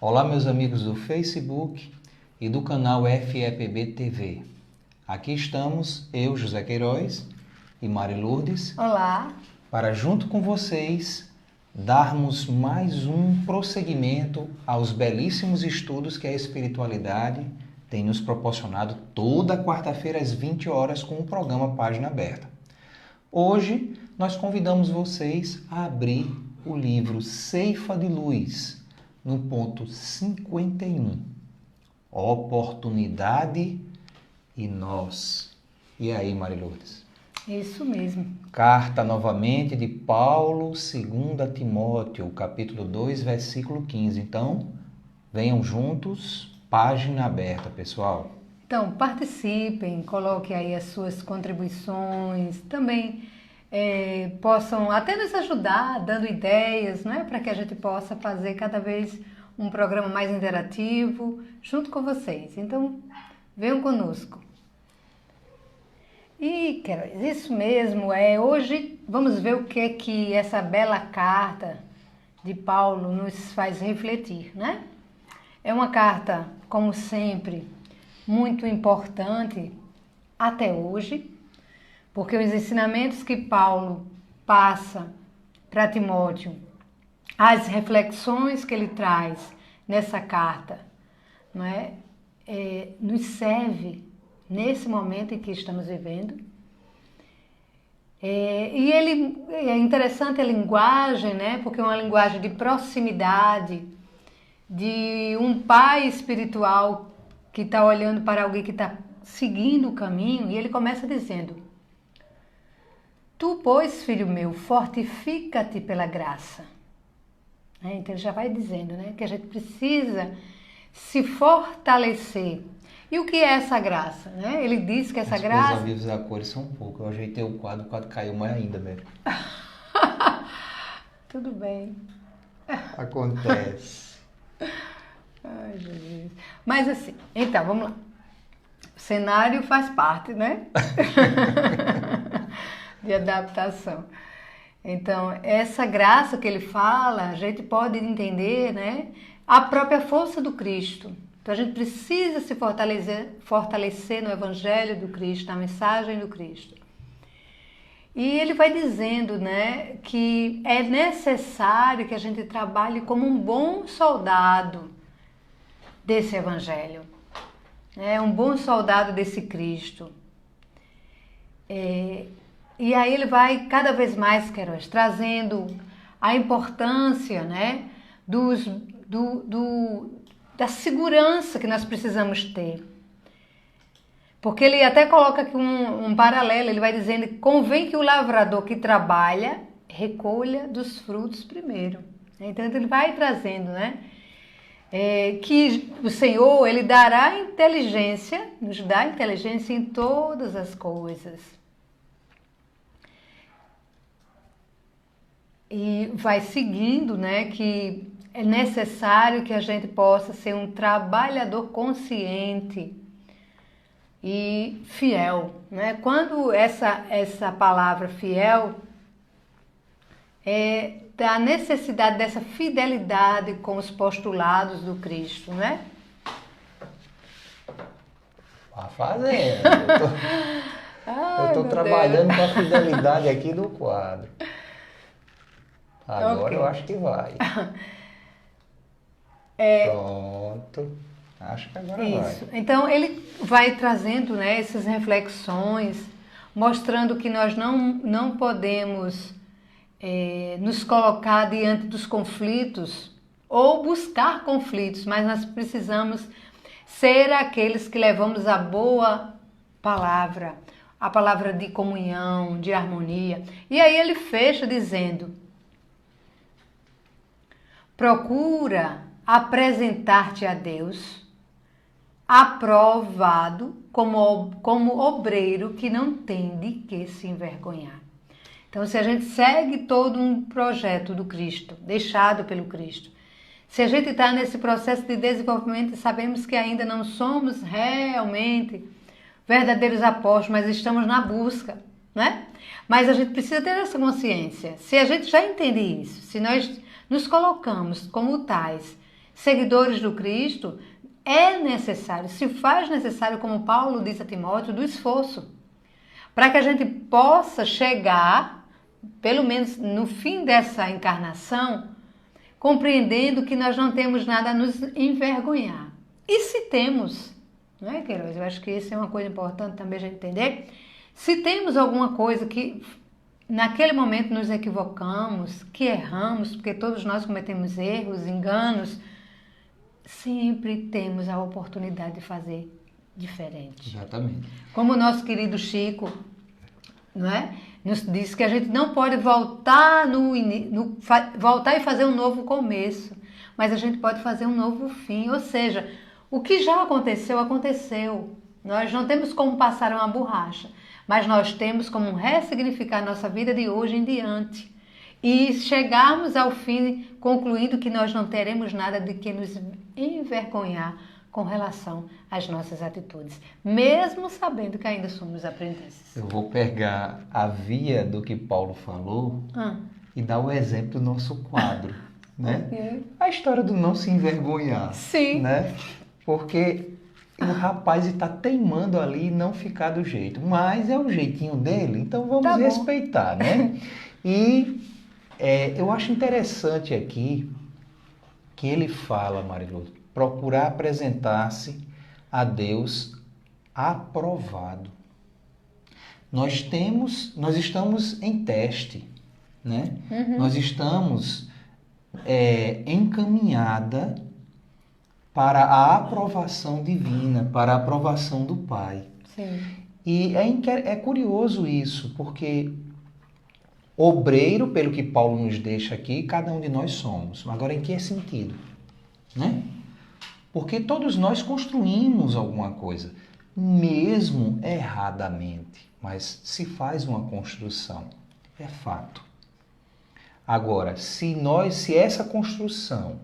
Olá, meus amigos do Facebook e do canal FEPB TV. Aqui estamos, eu, José Queiroz e Mari Lourdes. Olá. Para, junto com vocês, darmos mais um prosseguimento aos belíssimos estudos que a espiritualidade tem nos proporcionado toda quarta-feira às 20 horas com o programa Página Aberta. Hoje, nós convidamos vocês a abrir o livro Ceifa de Luz, no ponto 51. Oportunidade e nós. E aí, Mari Lourdes? Isso mesmo. Carta novamente de Paulo, 2 Timóteo, capítulo 2, versículo 15. Então, venham juntos, página aberta, pessoal. Então, participem, coloquem aí as suas contribuições, também possam até nos ajudar, dando ideias, né, para que a gente possa fazer cada vez um programa mais interativo, junto com vocês. Então, venham conosco. E, Queiroz, isso mesmo, hoje vamos ver o que é que essa bela carta de Paulo nos faz refletir, né? É uma carta, como sempre, muito importante até hoje, porque os ensinamentos que Paulo passa para Timóteo, as reflexões que ele traz nessa carta, não é? Nos serve nesse momento em que estamos vivendo. E é interessante a linguagem, né? Porque é uma linguagem de proximidade, de um pai espiritual que está olhando para alguém que está seguindo o caminho, e ele começa dizendo: Tu, pois, filho meu, fortifica-te pela graça. Então ele já vai dizendo, né, que a gente precisa se fortalecer. E o que é essa graça? Né? Ele diz que essa graça... Os avisos da cor são um pouco. Eu ajeitei o quadro caiu mais ainda mesmo. Tudo bem. Acontece. Ai, Jesus. Mas assim, então, vamos lá. O cenário faz parte, né? De adaptação. Então, essa graça que ele fala, a gente pode entender, né? A própria força do Cristo. Então, a gente precisa se fortalecer no Evangelho do Cristo, na mensagem do Cristo. E ele vai dizendo, né, que é necessário que a gente trabalhe como um bom soldado desse Evangelho, né, um bom soldado desse Cristo. E aí ele vai cada vez mais, Queiroz, trazendo a importância, né, da segurança que nós precisamos ter. Porque ele até coloca aqui um paralelo, ele vai dizendo que convém que o lavrador que trabalha recolha dos frutos primeiro. Então ele vai trazendo, né, que o Senhor, ele dará inteligência, nos dá inteligência em todas as coisas. E vai seguindo, né, que é necessário que a gente possa ser um trabalhador consciente e fiel, né? Quando essa palavra fiel é da necessidade dessa fidelidade com os postulados do Cristo, né? Vá fazendo. Eu estou trabalhando com a fidelidade aqui do quadro. Agora okay. Eu acho que vai. Pronto. Acho que agora isso. Vai. Então ele vai trazendo, né, essas reflexões, mostrando que nós não podemos nos colocar diante dos conflitos ou buscar conflitos, mas nós precisamos ser aqueles que levamos a boa palavra, a palavra de comunhão, de harmonia. E aí ele fecha dizendo: procura apresentar-te a Deus aprovado como obreiro que não tem de que se envergonhar. Então, se a gente segue todo um projeto do Cristo, deixado pelo Cristo, se a gente está nesse processo de desenvolvimento e sabemos que ainda não somos realmente verdadeiros apóstolos, mas estamos na busca, né? Mas a gente precisa ter essa consciência. Se a gente já entende isso, se nós nos colocamos como tais, seguidores do Cristo, é necessário, se faz necessário, como Paulo disse a Timóteo, do esforço, para que a gente possa chegar, pelo menos no fim dessa encarnação, compreendendo que nós não temos nada a nos envergonhar. E se temos, não é, Queiroz? Eu acho que isso é uma coisa importante também a gente entender. Se temos alguma coisa que naquele momento nos equivocamos, que erramos, porque todos nós cometemos erros, enganos, sempre temos a oportunidade de fazer diferente. Exatamente. Como o nosso querido Chico, não é? Nos disse que a gente não pode voltar, voltar e fazer um novo começo, mas a gente pode fazer um novo fim. Ou seja, o que já aconteceu, aconteceu. Nós não temos como passar uma borracha, mas nós temos como ressignificar nossa vida de hoje em diante. E chegarmos ao fim concluindo que nós não teremos nada de que nos envergonhar com relação às nossas atitudes, mesmo sabendo que ainda somos aprendizes. Eu vou pegar a via do que Paulo falou e dar o exemplo do nosso quadro, né? Okay. A história do não se envergonhar. Sim. Né? Porque o rapaz está teimando ali e não ficar do jeito, mas é o jeitinho dele, então vamos respeitar, né? E eu acho interessante aqui que ele fala, Marilu, procurar apresentar-se a Deus aprovado. Nós estamos em teste, né? Nós estamos encaminhada para a aprovação divina, para a aprovação do Pai. Sim. E é curioso isso, porque obreiro, pelo que Paulo nos deixa aqui, cada um de nós somos. Agora, em que sentido? Né? Porque todos nós construímos alguma coisa, mesmo erradamente, mas se faz uma construção, é fato. Agora, se essa construção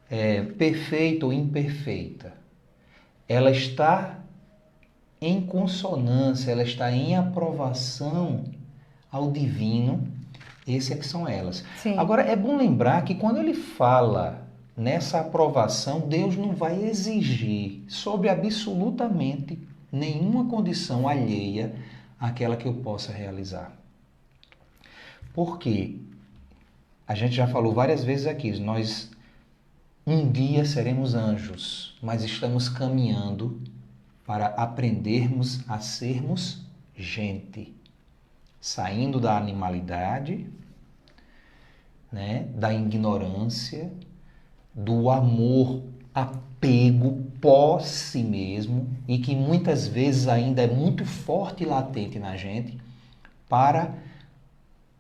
é perfeita ou imperfeita, ela está em consonância, ela está em aprovação ao divino, esses é que são elas. Sim. Agora, é bom lembrar que quando ele fala nessa aprovação, Deus não vai exigir sobre absolutamente nenhuma condição alheia àquela que eu possa realizar. Porque a gente já falou várias vezes aqui, nós um dia seremos anjos, mas estamos caminhando para aprendermos a sermos gente, saindo da animalidade, né, da ignorância, do amor, apego, posse mesmo, e que muitas vezes ainda é muito forte e latente na gente, para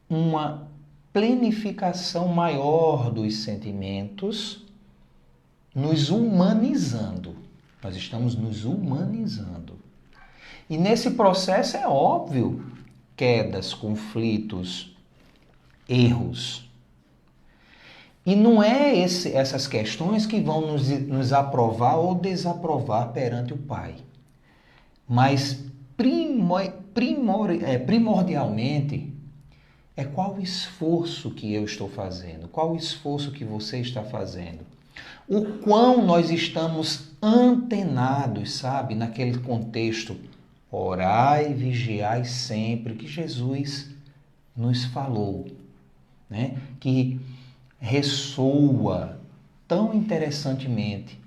uma plenificação maior dos sentimentos, nos humanizando. Nós estamos nos humanizando. E nesse processo é óbvio, quedas, conflitos, erros. E não é essas questões que vão nos aprovar ou desaprovar perante o Pai. Mas primordialmente é qual o esforço que eu estou fazendo, qual o esforço que você está fazendo. O quão nós estamos antenados, sabe, naquele contexto, orai e vigiai sempre, que Jesus nos falou, né? Que ressoa tão interessantemente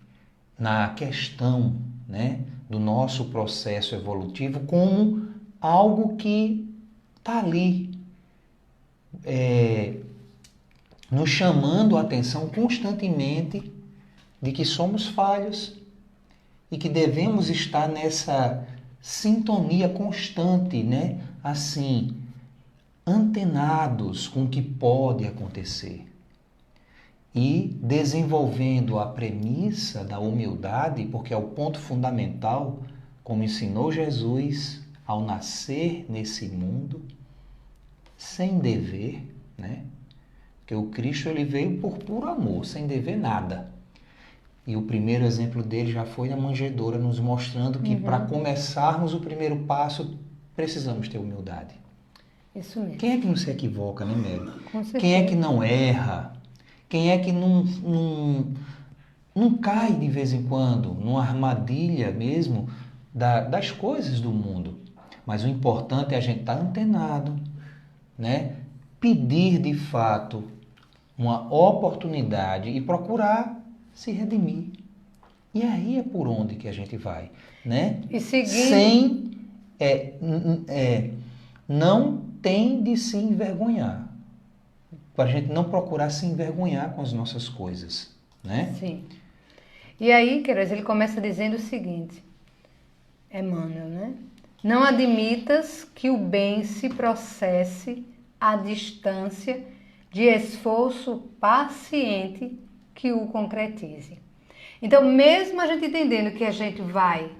na questão, né, do nosso processo evolutivo como algo que está ali nos chamando a atenção constantemente de que somos falhos e que devemos estar nessa sintonia constante, né? Assim, antenados com o que pode acontecer. E desenvolvendo a premissa da humildade, porque é o ponto fundamental, como ensinou Jesus ao nascer nesse mundo, sem dever, né? Porque o Cristo ele veio por puro amor, sem dever nada. E o primeiro exemplo dele já foi na manjedoura, nos mostrando que para começarmos o primeiro passo, precisamos ter humildade. Isso mesmo. Quem é que não se equivoca, né, Mary? Com certeza. Quem é que não erra? Quem é que não cai de vez em quando numa armadilha mesmo das coisas do mundo? Mas o importante é a gente estar antenado, né? Pedir de fato uma oportunidade e procurar se redimir. E aí é por onde que a gente vai, né? E seguir... Sem... não tem de se envergonhar. Para a gente não procurar se envergonhar com as nossas coisas, né? Sim. E aí, queridos, ele começa dizendo o seguinte, Emmanuel, né? Não admitas que o bem se processe à distância de esforço paciente que o concretize. Então, mesmo a gente entendendo que a gente vai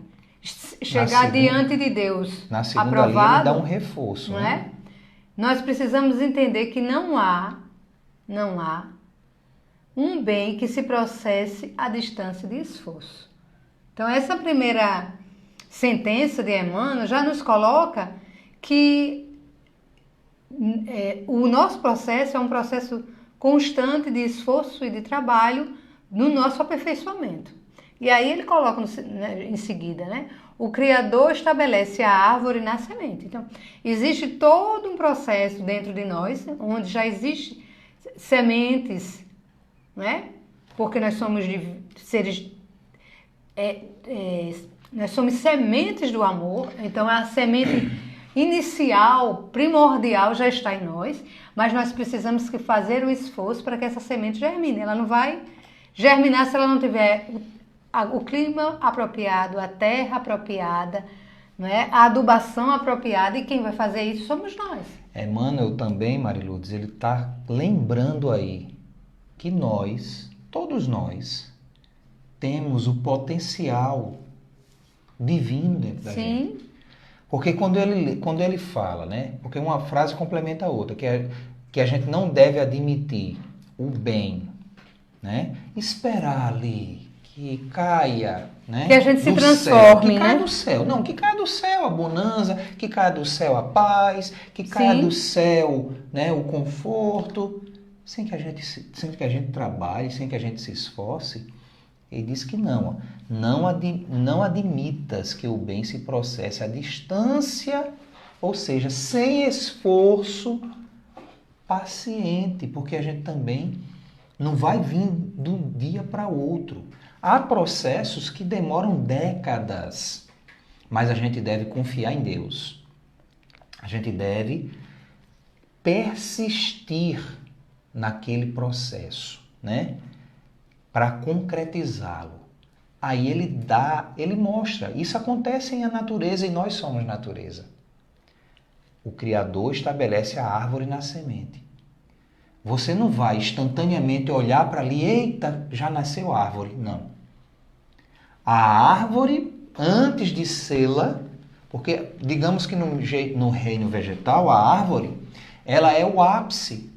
chegar diante de Deus na segunda aprovado, linha ele dá um reforço, não né? é? Nós precisamos entender que não há um bem que se processe à distância de esforço. Então, essa primeira sentença de Emmanuel já nos coloca que o nosso processo é um processo constante de esforço e de trabalho no nosso aperfeiçoamento. E aí ele coloca em seguida, né? O Criador estabelece a árvore na semente. Então, existe todo um processo dentro de nós, onde já existem sementes, né? Porque nós somos seres... nós somos sementes do amor, então a semente inicial, primordial já está em nós, mas nós precisamos fazer o esforço para que essa semente germine. Ela não vai germinar se ela não tiver o clima apropriado, a terra apropriada, não é? A adubação apropriada, e quem vai fazer isso somos nós. Emmanuel também, Mariludes, ele está lembrando aí que nós, todos nós, temos o potencial divino dentro da gente. Porque quando ele fala, né? Porque uma frase complementa a outra, que a gente não deve admitir o bem, né? Esperar ali que caia, né? Que a gente se transforme, céu, que caia né? do céu. Não, que caia do céu a bonança, que caia do céu a paz, que caia do céu, né, o conforto, sem que a gente trabalhe, sem que a gente se esforce. Ele diz que não admitas que o bem se processe à distância, ou seja, sem esforço paciente, porque a gente também não vai vir de um dia para outro. Há processos que demoram décadas, mas a gente deve confiar em Deus. A gente deve persistir naquele processo, né? Para concretizá-lo. Aí ele mostra, isso acontece na natureza e nós somos natureza. O Criador estabelece a árvore na semente. Você não vai instantaneamente olhar para ali, eita, já nasceu a árvore. Não. A árvore, antes de sê-la, porque digamos que no reino vegetal, a árvore, ela é o ápice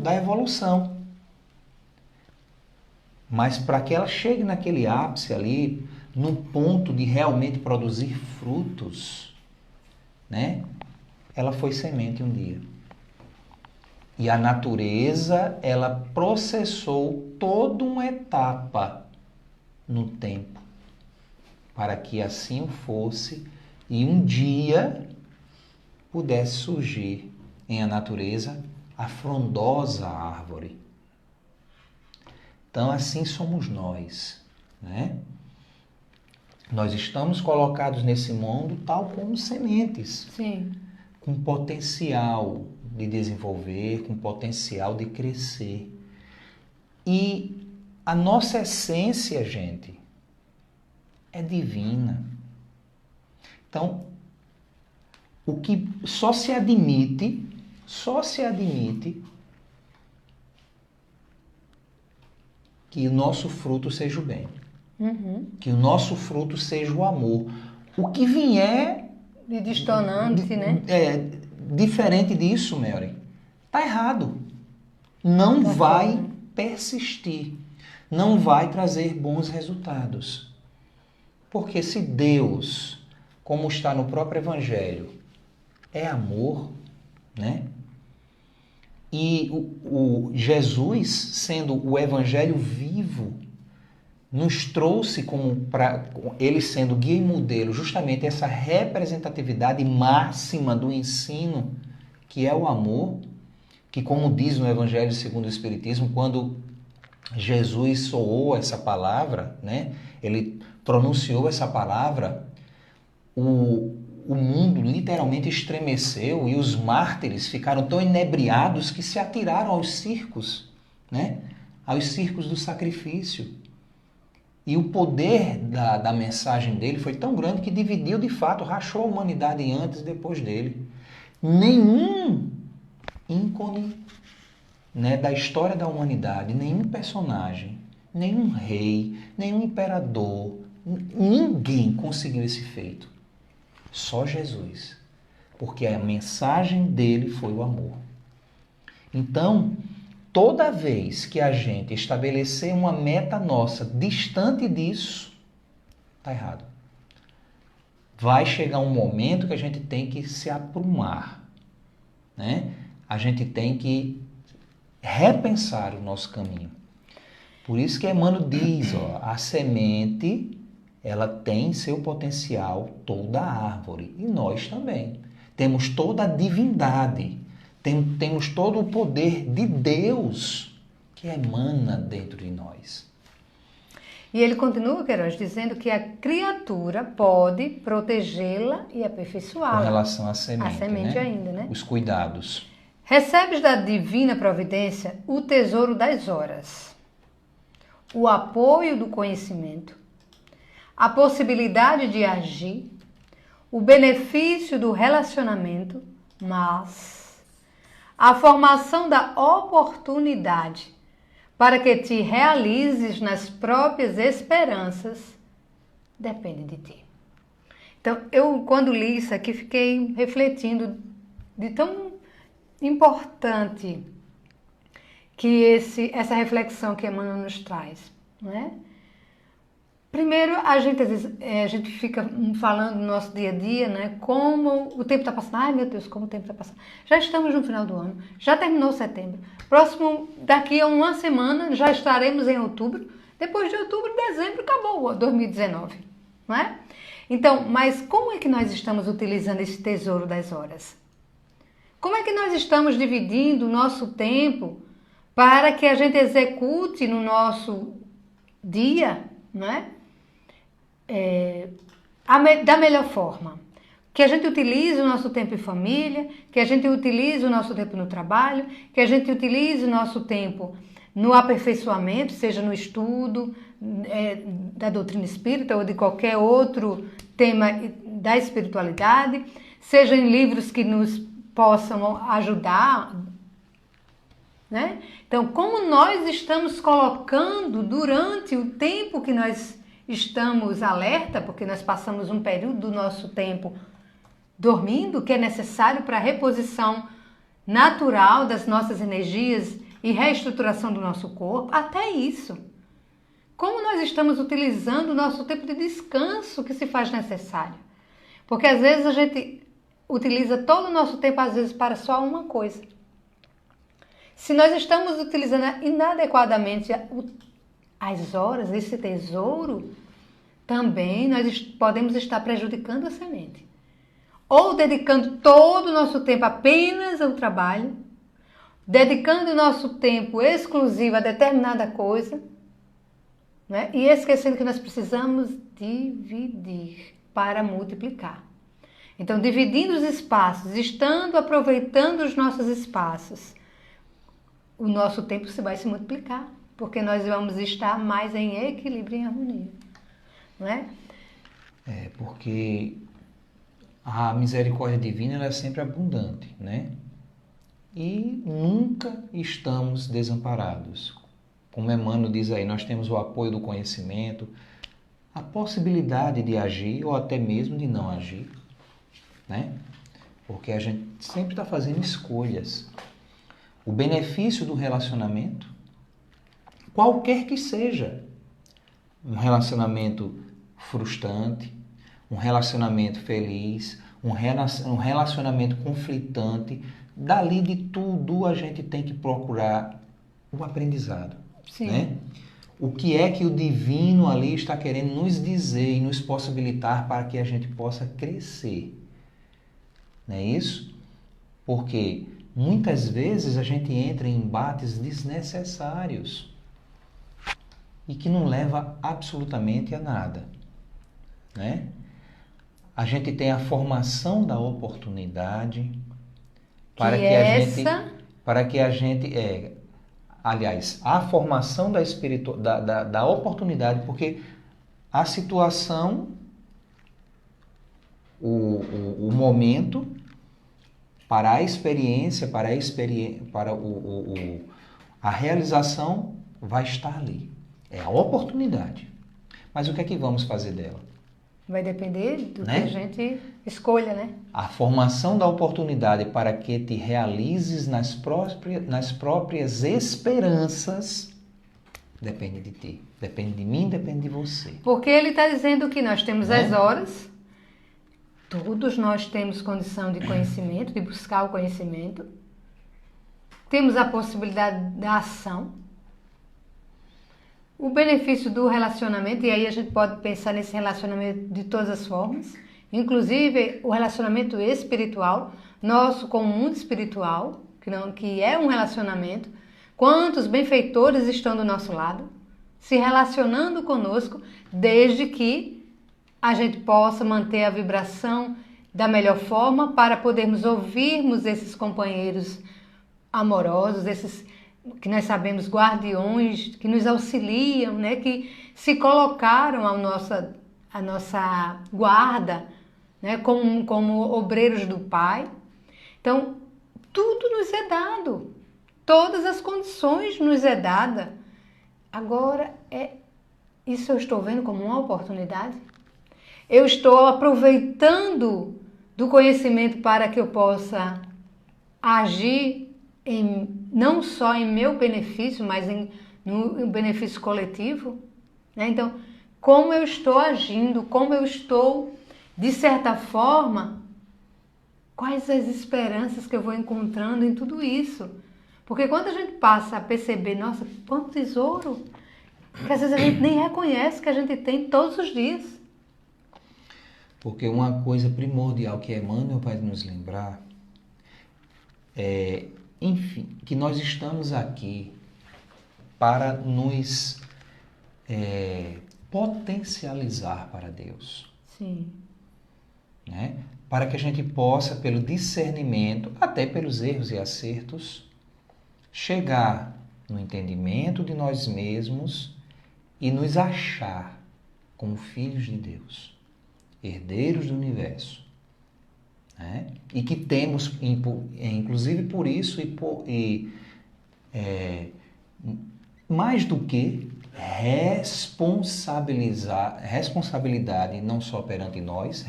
da evolução. Mas para que ela chegue naquele ápice ali, no ponto de realmente produzir frutos, né? Ela foi semente um dia. E a natureza, ela processou toda uma etapa no tempo, para que assim fosse e um dia pudesse surgir em a natureza a frondosa árvore. Então, assim somos nós, né? Nós estamos colocados nesse mundo tal como sementes. Sim. Com potencial de desenvolver, com potencial de crescer. E a nossa essência, gente, é divina. Então, o que só se admite que o nosso fruto seja o bem. Uhum. Que o nosso fruto seja o amor. O que vier... De distonante, né? Diferente disso, Mary, tá errado. Não vai persistir. Não vai trazer bons resultados. Porque se Deus, como está no próprio Evangelho, é amor, né? E o Jesus, sendo o evangelho vivo, nos trouxe ele sendo guia e modelo, justamente essa representatividade máxima do ensino, que é o amor, que, como diz no Evangelho segundo o Espiritismo, quando Jesus soou essa palavra, né, ele pronunciou essa palavra, o mundo literalmente estremeceu e os mártires ficaram tão inebriados que se atiraram aos circos, né, aos circos do sacrifício. E o poder da mensagem dele foi tão grande que dividiu de fato, rachou a humanidade antes e depois dele. Nenhum ícone, né, da história da humanidade, nenhum personagem, nenhum rei, nenhum imperador, ninguém conseguiu esse feito. Só Jesus. Porque a mensagem dele foi o amor. Então, toda vez que a gente estabelecer uma meta nossa distante disso, está errado. Vai chegar um momento que a gente tem que se aprumar, né? A gente tem que repensar o nosso caminho. Por isso que Emmanuel diz, a semente, ela tem seu potencial, toda a árvore, e nós também. Temos toda a divindade, temos todo o poder de Deus que emana dentro de nós. E ele continua, Queiroz, dizendo que a criatura pode protegê-la e aperfeiçoá-la. Com relação à semente, né? Ainda, né? Os cuidados. Recebes da divina providência o tesouro das horas, o apoio do conhecimento, a possibilidade de agir, o benefício do relacionamento, mas a formação da oportunidade para que te realizes nas próprias esperanças depende de ti. Então, eu quando li isso aqui fiquei refletindo de tão importante que essa reflexão que Emmanuel nos traz, não é? Primeiro, às vezes, a gente fica falando no nosso dia a dia, né? Como o tempo está passando. Ai, meu Deus, como o tempo está passando. Já estamos no final do ano, já terminou setembro. Próximo, daqui a uma semana, já estaremos em outubro. Depois de outubro, dezembro, acabou 2019, não é? Então, mas como é que nós estamos utilizando esse tesouro das horas? Como é que nós estamos dividindo o nosso tempo para que a gente execute no nosso dia, não é? Da melhor forma. Que a gente utilize o nosso tempo em família, que a gente utilize o nosso tempo no trabalho, que a gente utilize o nosso tempo no aperfeiçoamento, seja no estudo da doutrina espírita ou de qualquer outro tema da espiritualidade, seja em livros que nos possam ajudar, né? Então, como nós estamos colocando durante o tempo que nós estamos alerta, porque nós passamos um período do nosso tempo dormindo, que é necessário para a reposição natural das nossas energias e reestruturação do nosso corpo, até isso. Como nós estamos utilizando o nosso tempo de descanso que se faz necessário? Porque às vezes a gente utiliza todo o nosso tempo, às vezes, para só uma coisa. Se nós estamos utilizando inadequadamente as horas, esse tesouro, também nós podemos estar prejudicando a semente. Ou dedicando todo o nosso tempo apenas ao trabalho, dedicando o nosso tempo exclusivo a determinada coisa, né? E esquecendo que nós precisamos dividir para multiplicar. Então, dividindo os espaços, aproveitando os nossos espaços, o nosso tempo vai se multiplicar, porque nós vamos estar mais em equilíbrio e em harmonia, não é? Porque a misericórdia divina ela é sempre abundante, né? E nunca estamos desamparados. Como Emmanuel diz aí, nós temos o apoio do conhecimento, a possibilidade de agir ou até mesmo de não agir, né? Porque a gente sempre está fazendo escolhas. O benefício do relacionamento, qualquer que seja, um relacionamento frustrante, um relacionamento feliz, um relacionamento conflitante, dali de tudo a gente tem que procurar o aprendizado. Sim. Né? O que é que o divino ali está querendo nos dizer e nos possibilitar para que a gente possa crescer. Não é isso? Porque muitas vezes a gente entra em embates desnecessários e que não leva absolutamente a nada. Né? A gente tem a formação da oportunidade para que a gente aliás, a formação da oportunidade, porque a situação, o momento para a experiência, a realização vai estar ali. É a oportunidade. Mas o que é que vamos fazer dela? Vai depender do que a gente escolha, né? A formação da oportunidade para que te realizes nas próprias esperanças depende de ti. Depende de mim, depende de você. Porque ele está dizendo que nós temos as horas, todos nós temos condição de conhecimento, de buscar o conhecimento. Temos a possibilidade da ação. O benefício do relacionamento, e aí a gente pode pensar nesse relacionamento de todas as formas, inclusive o relacionamento espiritual, nosso com o mundo espiritual, que é um relacionamento. Quantos benfeitores estão do nosso lado, se relacionando conosco, desde que a gente possa manter a vibração da melhor forma para podermos ouvirmos esses companheiros amorosos, esses que nós sabemos guardiões, que nos auxiliam, né? Que se colocaram à nossa guarda, né? Como obreiros do Pai. Então, tudo nos é dado, todas as condições nos é dada. Agora, isso eu estou vendo como uma oportunidade? Eu estou aproveitando do conhecimento para que eu possa agir não só em meu benefício, mas no benefício coletivo, né? Então, como eu estou agindo, como eu estou, de certa forma, quais as esperanças que eu vou encontrando em tudo isso? Porque quando a gente passa a perceber, nossa, quanto tesouro, que às vezes a gente nem reconhece que a gente tem todos os dias. Porque uma coisa primordial que Emmanuel vai nos lembrar enfim, que nós estamos aqui para nos potencializar para Deus. Sim. Né? Para que a gente possa, pelo discernimento, até pelos erros e acertos, chegar no entendimento de nós mesmos e nos achar como filhos de Deus, herdeiros do universo. Né? E que temos, inclusive por isso, mais do que responsabilidade não só perante nós,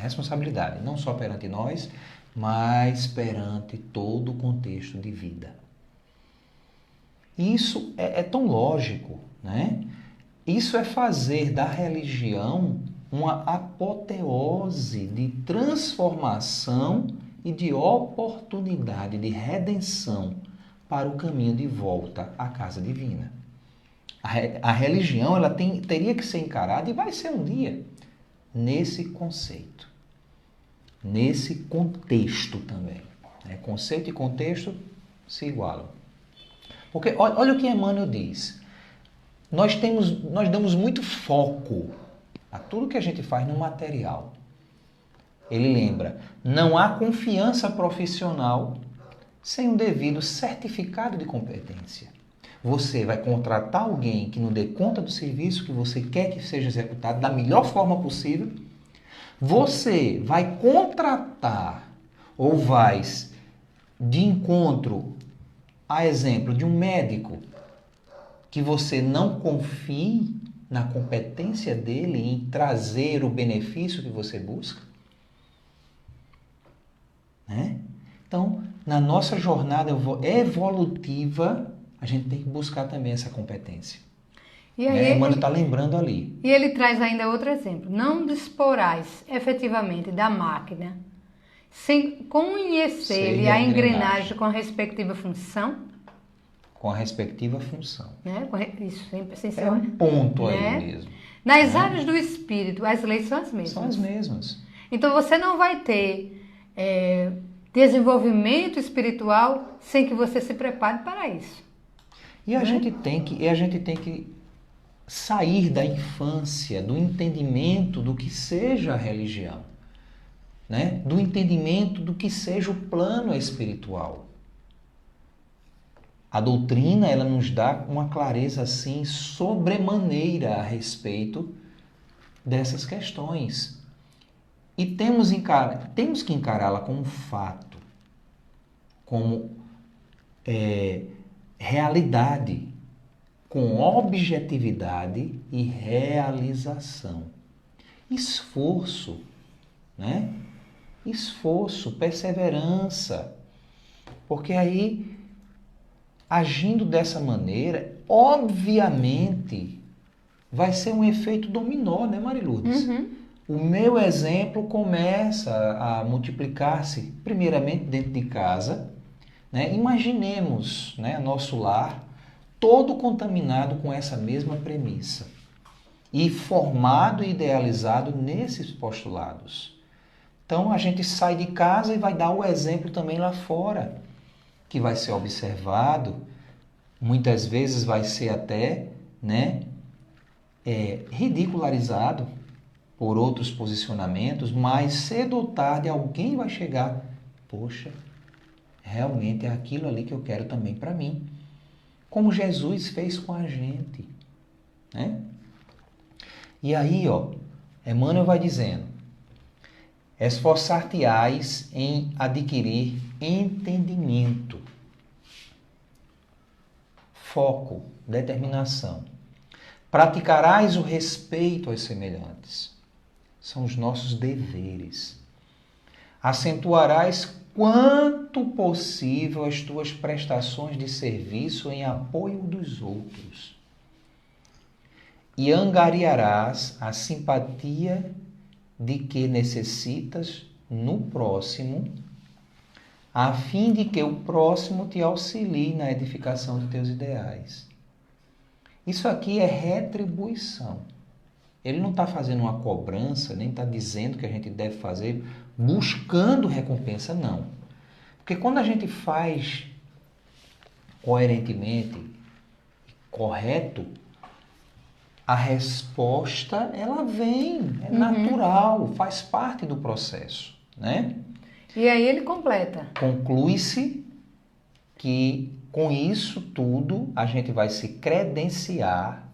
mas perante todo o contexto de vida. Isso é tão lógico, né? Isso é fazer da religião uma apoteose de transformação e de oportunidade de redenção para o caminho de volta à casa divina. A religião ela teria que ser encarada, e vai ser um dia, nesse conceito, nesse contexto também. Né? Conceito e contexto se igualam. Porque olha o que Emmanuel diz. Nós damos muito foco a tudo que a gente faz no material. Ele lembra, não há confiança profissional sem um devido certificado de competência. Você vai contratar alguém que não dê conta do serviço que você quer que seja executado da melhor forma possível. Você vai contratar ou vai de encontro, a exemplo de um médico que você não confie na competência dele em trazer o benefício que você busca? Né? Então, na nossa jornada evolutiva, a gente tem que buscar também essa competência. E aí, Emmanuel está lembrando ali. E ele traz ainda outro exemplo. Não disporás efetivamente da máquina sem conhecer-lhe a engrenagem com a respectiva função, com a respectiva função. né? Isso sempre É essencial. um ponto né? aí mesmo. Nas áreas do espírito, as leis são as mesmas. São as mesmas. Então você não vai ter desenvolvimento espiritual sem que você se prepare para isso. E a gente tem que sair da infância, do entendimento do que seja a religião, né? Do entendimento do que seja o plano espiritual. A doutrina, ela nos dá uma clareza assim sobremaneira a respeito dessas questões. E temos que encará-la como fato, como realidade, com objetividade e realização. Esforço, né? Esforço, perseverança. Porque aí, agindo dessa maneira, obviamente, vai ser um efeito dominó, né, Marilourdes? O meu exemplo começa a multiplicar-se, primeiramente dentro de casa, né? Imaginemos, né, nosso lar todo contaminado com essa mesma premissa e formado e idealizado nesses postulados. Então a gente sai de casa e vai dar o exemplo também lá fora, que vai ser observado, muitas vezes vai ser até, né, ridicularizado por outros posicionamentos, mas cedo ou tarde alguém vai chegar, poxa, realmente é aquilo ali que eu quero também para mim. Como Jesus fez com a gente, né? E aí, Emmanuel vai dizendo: esforçar-te-ás em adquirir entendimento, foco, determinação. Praticarás o respeito aos semelhantes. São os nossos deveres. Acentuarás quanto possível as tuas prestações de serviço em apoio dos outros. E angariarás a simpatia de que necessitas no próximo, a fim de que o próximo te auxilie na edificação de teus ideais. Isso aqui é retribuição. Ele não está fazendo uma cobrança, nem está dizendo que a gente deve fazer buscando recompensa, não. Porque quando a gente faz coerentemente, correto, a resposta, ela vem, é natural, faz parte do processo, né? E aí ele completa. Conclui-se que com isso tudo a gente vai se credenciar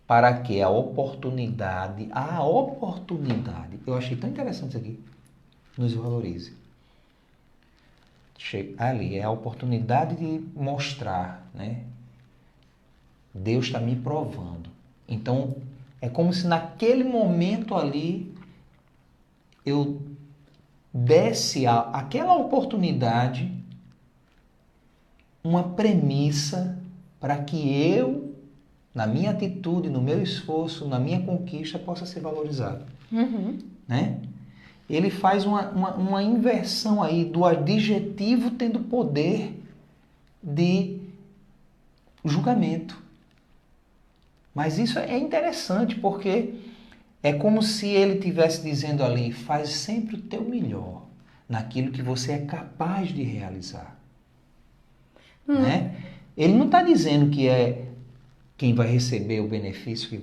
para que a oportunidade, eu achei tão interessante isso aqui, nos valorize. Ali é a oportunidade de mostrar, né? Deus está me provando. Então, é como se naquele momento ali eu desse àquela oportunidade uma premissa para que eu, na minha atitude, no meu esforço, na minha conquista, possa ser valorizado. Né? Ele faz uma inversão aí do adjetivo tendo poder de julgamento. Mas isso é interessante porque é como se ele estivesse dizendo ali, faz sempre o teu melhor naquilo que você é capaz de realizar. Né? Ele não está dizendo que é quem vai receber o benefício que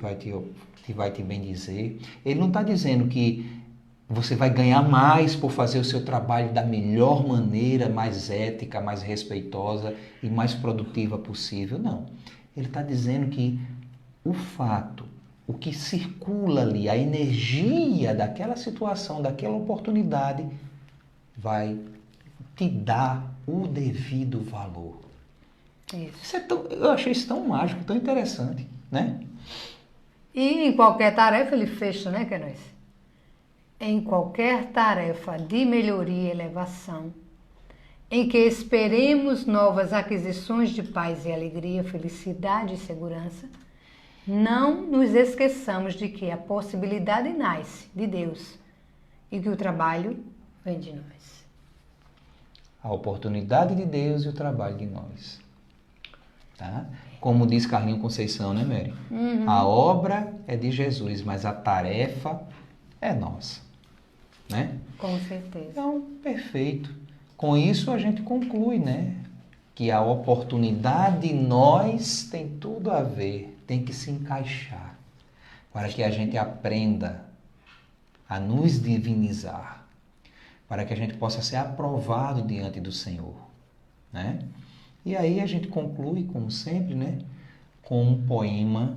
vai te bendizer. Ele não está dizendo que você vai ganhar mais por fazer o seu trabalho da melhor maneira, mais ética, mais respeitosa e mais produtiva possível. Não. Ele está dizendo que o fato, o que circula ali, a energia daquela situação, daquela oportunidade, vai te dar o devido valor. Isso. Eu achei isso tão mágico, tão interessante, né? E em qualquer tarefa ele fecha, né, Queiroz? Em qualquer tarefa de melhoria e elevação, em que esperemos novas aquisições de paz e alegria, felicidade e segurança, não nos esqueçamos de que a possibilidade nasce de Deus e que o trabalho vem de nós. A oportunidade de Deus e o trabalho de nós. Tá? Como diz Carlinho Conceição, né, Mary? A obra é de Jesus, mas a tarefa é nossa. Né? Com certeza. Então, perfeito. Com isso a gente conclui, né? Que a oportunidade de nós tem tudo a ver, tem que se encaixar, para que a gente aprenda a nos divinizar, para que a gente possa ser aprovado diante do Senhor, né? E aí a gente conclui, como sempre, né? Com um poema.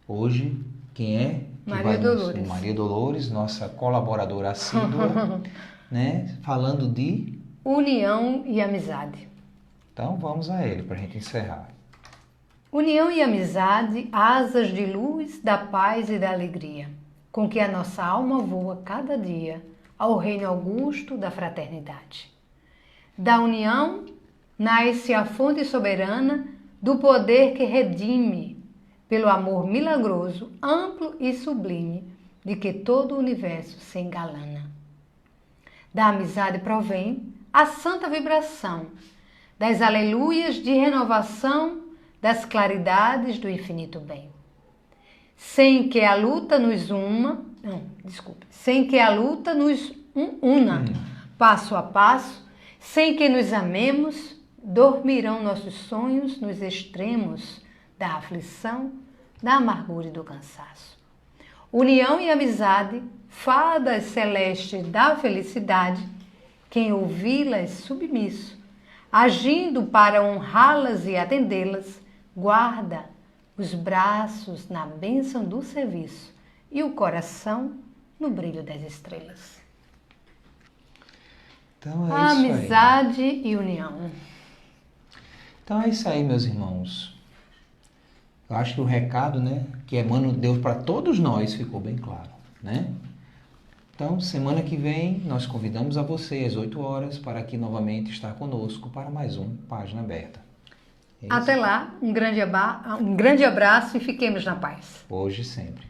Hoje, quem é? Maria Dolores. Maria Dolores, nossa colaboradora assídua, né? Falando de União e amizade. Então vamos a ele para a gente encerrar. União e amizade, asas de luz, da paz e da alegria, com que a nossa alma voa cada dia ao reino augusto da fraternidade. Da união nasce a fonte soberana do poder que redime, pelo amor milagroso, amplo e sublime, de que todo o universo se engalana. Da amizade provém a santa vibração das aleluias de renovação das claridades do infinito bem. Sem que a luta nos una passo a passo, sem que nos amemos, dormirão nossos sonhos nos extremos da aflição, da amargura e do cansaço. União e amizade, fadas celestes da felicidade, quem ouvi-las submisso, agindo para honrá-las e atendê-las, guarda os braços na bênção do serviço e o coração no brilho das estrelas. Então é isso aí. Amizade e união. Então é isso aí, meus irmãos. Eu acho que o recado, né, que Emmanuel deu para todos nós ficou bem claro, né? Então, semana que vem, nós convidamos a você às 8 horas para aqui novamente estar conosco para mais um Página Aberta. Até lá, um grande abraço e fiquemos na paz. Hoje e sempre.